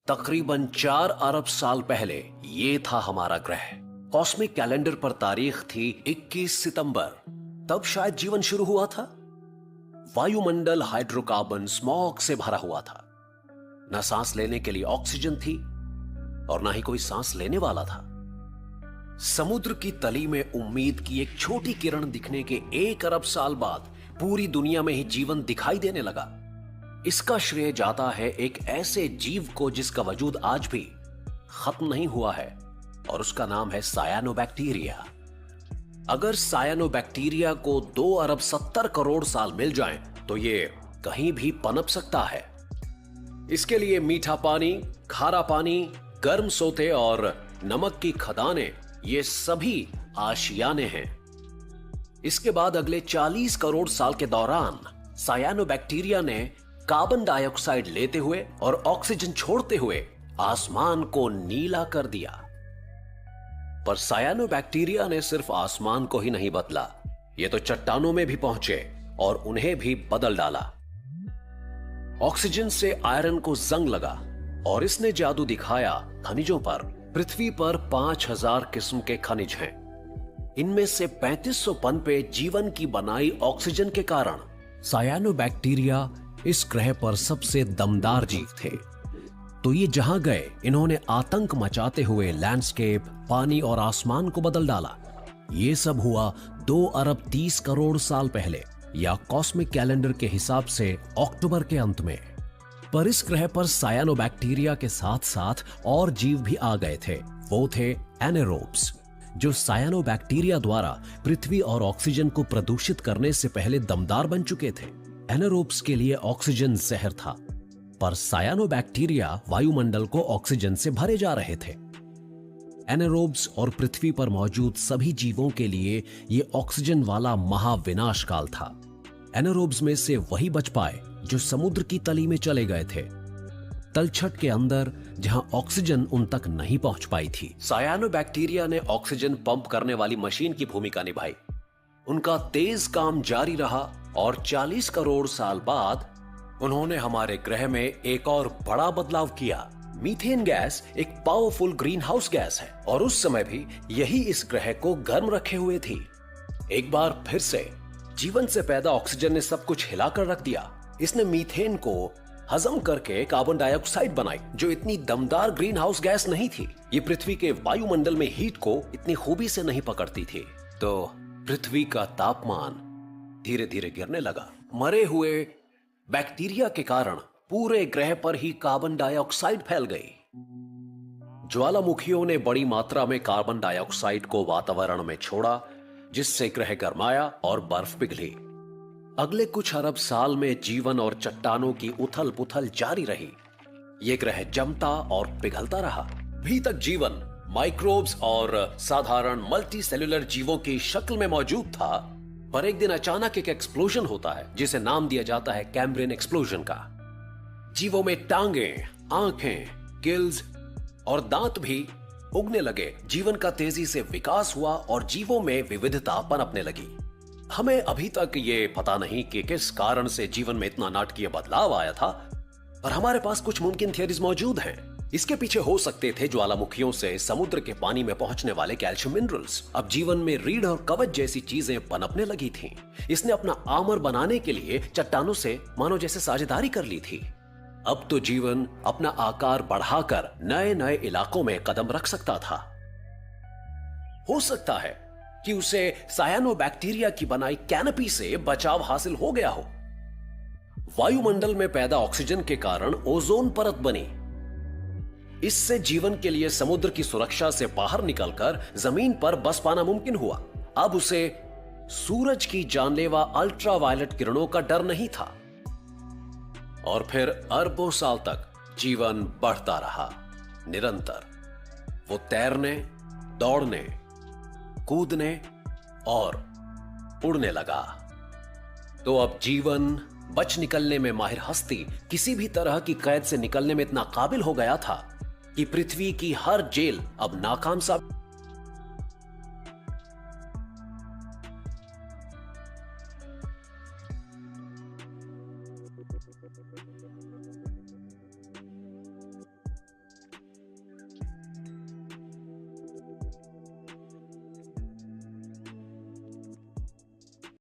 तकरीबन 4 अरब साल पहले ये था हमारा ग्रह। कॉस्मिक कैलेंडर पर तारीख थी 21 सितंबर। तब शायद जीवन शुरू हुआ था। वायुमंडल हाइड्रोकार्बन स्मॉग से भरा हुआ था। न सांस लेने के लिए ऑक्सीजन थी और ना ही कोई सांस लेने वाला था। समुद्र की तली में उम्मीद की एक छोटी किरण दिखने के 1 अरब साल बाद पूरी दुनिया में ही जीवन दिखाई देने लगा। इसका श्रेय जाता है एक ऐसे जीव को जिसका वजूद आज भी खत्म नहीं हुआ है और उसका नाम है सायानोबैक्टीरिया। अगर सायानोबैक्टीरिया को 2 अरब 70 करोड़ साल मिल जाएं, तो ये कहीं भी पनप सकता है। इसके लिए मीठा पानी, खारा पानी, गर्म सोते और नमक की खदानें, ये सभी आशियाने हैं। इसके बाद अगले 40 करोड़ साल के दौरान सायानोबैक्टीरिया ने कार्बन डाइऑक्साइड लेते हुए और ऑक्सीजन छोड़ते हुए आसमान को नीला कर दिया। पर सायानोबैक्टीरिया ने सिर्फ आसमान को ही नहीं बदला, ये तो चट्टानों में भी पहुंचे और उन्हें भी बदल डाला। ऑक्सीजन से आयरन को जंग लगा और इसने जादू दिखाया खनिजों पर। पृथ्वी पर 5000 किस्म के खनिज हैं। इनमें से 3500 पनपे जीवन की बनाई ऑक्सीजन के कारण। सायानोबैक्टीरिया इस ग्रह पर सबसे दमदार जीव थे। तो ये जहां गए, इन्होंने आतंक मचाते हुए लैंडस्केप, पानी और आसमान को बदल डाला। ये सब हुआ 2 अरब 30 करोड़ साल पहले, या कॉस्मिक कैलेंडर के हिसाब से अक्टूबर के अंत में। पर इस ग्रह पर सायानोबैक्टीरिया के साथ साथ और जीव भी आ गए थे। वो थे एनारोब्स, जो सायानोबैक्टीरिया द्वारा पृथ्वी और ऑक्सीजन को प्रदूषित करने से पहले दमदार बन चुके थे। एनारोब्स के लिए ऑक्सीजन जहर था, पर सायानोबैक्टीरिया वायुमंडल को ऑक्सीजन से भरे जा रहे थे। एनारोब्स और पृथ्वी पर मौजूद सभी जीवों के लिए यह ऑक्सीजन वाला महाविनाश काल था। एनारोब्स में से वही बच पाए जो समुद्र की तली में चले गए थे, तलछट के अंदर, जहां ऑक्सीजन उन तक नहीं पहुंच पाई थी। सायानोबैक्टीरिया ने ऑक्सीजन पंप करने वाली मशीन की भूमिका निभाई। उनका तेज काम जारी रहा और 40 करोड़ साल बाद उन्होंने हमारे ग्रह में एक और बड़ा बदलाव किया। मीथेन गैस एक पावरफुल ग्रीन हाउस गैस है और उस समय भी यही इस ग्रह को गर्म रखे हुए थी। एक बार फिर से जीवन से पैदा ऑक्सीजन ने सब कुछ हिलाकर रख दिया। इसने मीथेन को हजम करके कार्बन डाइऑक्साइड बनाई, जो इतनी दमदार ग्रीन हाउस गैस नहीं थी। ये पृथ्वी के वायुमंडल में हीट को इतनी खूबी से नहीं पकड़ती थी। तो पृथ्वी का तापमान धीरे धीरे गिरने लगा। मरे हुए बैक्टीरिया के कारण पूरे ग्रह पर ही कार्बन डाइऑक्साइड फैल गई। ज्वालामुखियों ने बड़ी मात्रा में कार्बन डाइऑक्साइड को वातावरण में छोड़ा, जिससे ग्रह गर्माया और बर्फ पिघली। अगले कुछ अरब साल में जीवन और चट्टानों की उथल पुथल जारी रही। यह ग्रह जमता और पिघलता रहा। अभी तक जीवन माइक्रोब्स और साधारण मल्टी सेल्यूलर जीवों की शक्ल में मौजूद था, पर एक दिन अचानक एक एक्सप्लोजन होता है, जिसे नाम दिया जाता है कैम्ब्रियन एक्सप्लोजन का। जीवों में टांगे, आंखें, गिल्स और दांत भी उगने लगे। जीवन का तेजी से विकास हुआ और जीवों में विविधता पनपने लगी। हमें अभी तक ये पता नहीं कि किस कारण से जीवन में इतना नाटकीय बदलाव आया था, पर हमारे पास कुछ मुमकिन थियरीज मौजूद हैं। इसके पीछे हो सकते थे ज्वालामुखियों से समुद्र के पानी में पहुंचने वाले कैल्शियम मिनरल्स। अब जीवन में रीढ़ और कवच जैसी चीजें पनपने लगी थीं। इसने अपना आमर बनाने के लिए चट्टानों से मानो जैसे साझेदारी कर ली थी। अब तो जीवन अपना आकार बढ़ाकर नए नए इलाकों में कदम रख सकता था। हो सकता है कि उसे सायानोबैक्टीरिया की बनाई कैनपी से बचाव हासिल हो गया हो। वायुमंडल में पैदा ऑक्सीजन के कारण ओजोन परत बनी। इससे जीवन के लिए समुद्र की सुरक्षा से बाहर निकलकर जमीन पर बस पाना मुमकिन हुआ। अब उसे सूरज की जानलेवा अल्ट्रावायलेट किरणों का डर नहीं था। और फिर अरबों साल तक जीवन बढ़ता रहा, निरंतर। वो तैरने, दौड़ने, कूदने और उड़ने लगा। तो अब जीवन बच निकलने में माहिर हस्ती किसी भी तरह की कैद से निकलने में इतना काबिल हो गया था कि पृथ्वी की हर जेल अब नाकाम साबित।